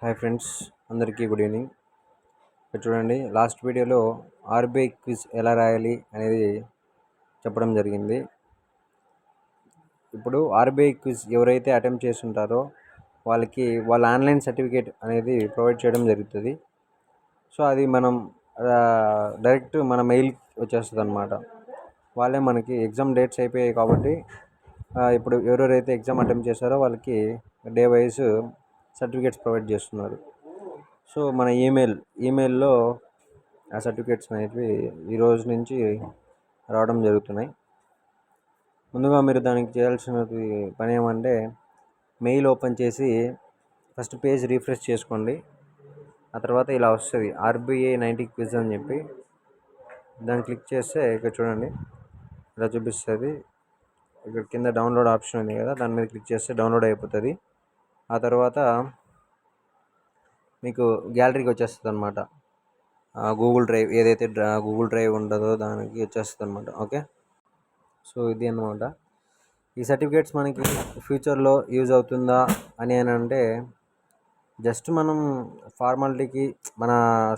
Hi friends, అందరికీ good evening. ఇక్కడ చూడండి, లాస్ట్ వీడియోలో ఆర్బీఐ క్విజ్ ఎలా రాయాలి అనేది చెప్పడం జరిగింది. ఇప్పుడు ఆర్బీఐ క్విజ్ ఎవరైతే అటెంప్ట్ చేస్తుంటారో వాళ్ళకి వాళ్ళ ఆన్లైన్ సర్టిఫికేట్ అనేది ప్రొవైడ్ చేయడం జరుగుతుంది. సో అది మనం డైరెక్ట్ మన మెయిల్ వచ్చేస్తుంది అనమాట. వాళ్ళే మనకి ఎగ్జామ్ డేట్స్ అయిపోయాయి కాబట్టి ఇప్పుడు ఎవరెవరైతే ఎగ్జామ్ అటెంప్ట్ చేశారో వాళ్ళకి డే వైజ్ సర్టిఫికేట్స్ ప్రొవైడ్ చేస్తున్నారు. సో మన ఈమెయిల్లో ఆ సర్టిఫికేట్స్ అనేవి ఈ రోజు నుంచి రావడం జరుగుతున్నాయి. ముందుగా మీరు దానికి చేయాల్సినది పని ఏమంటే, మెయిల్ ఓపెన్ చేసి ఫస్ట్ పేజ్ రీఫ్రెష్ చేసుకోండి. ఆ తర్వాత ఇలా వస్తుంది ఆర్బీఐ 90 క్విజ్ అని చెప్పి. దాన్ని క్లిక్ చేస్తే ఇక్కడ చూడండి, ఇలా చూపిస్తుంది. ఇక్కడ కింద డౌన్లోడ్ ఆప్షన్ ఉంది కదా, దాని మీద క్లిక్ చేస్తే డౌన్లోడ్ అయిపోతుంది. ఆ తర్వాత మీకు గ్యాలరీకి వచ్చేస్తుంది అనమాట. గూగుల్ డ్రైవ్ ఏదైతే గూగుల్ డ్రైవ్ ఉంటుందో దానికి వచ్చేస్తుంది అనమాట. ఓకే, సో ఇది అన్నమాట. ఈ సర్టిఫికేట్స్ మనకి ఫ్యూచర్లో యూజ్ అవుతుందా అని అంటే, జస్ట్ మనం ఫార్మాలిటీకి మన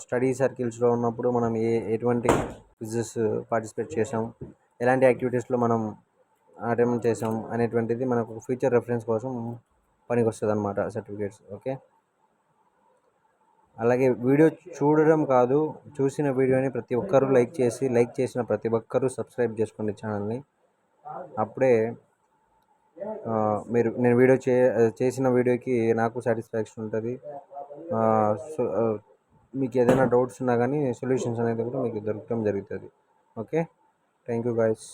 స్టడీ సర్కిల్స్లో ఉన్నప్పుడు మనం ఎటువంటి క్విజెస్ పార్టిసిపేట్ చేసాం, ఎలాంటి యాక్టివిటీస్లో మనం అటెంప్ట్ చేసాం అనేటువంటిది మనకు ఫ్యూచర్ రెఫరెన్స్ కోసం పనికి వస్తుంది అనమాట సర్టిఫికేట్స్. ఓకే, అలాగే వీడియో చూడడం కాదు, చూసిన వీడియోని ప్రతి ఒక్కరూ లైక్ చేసిన ప్రతి ఒక్కరూ సబ్స్క్రైబ్ చేసుకోండి ఛానల్ని. అప్పుడే నేను వీడియో చేసిన వీడియోకి నాకు సాటిస్ఫాక్షన్ ఉంటుంది. సో మీకు ఏదైనా డౌట్స్ ఉన్నా కానీ సొల్యూషన్స్ అనేది కూడా మీకు దొరకడం జరుగుతుంది. Okay, thank you guys.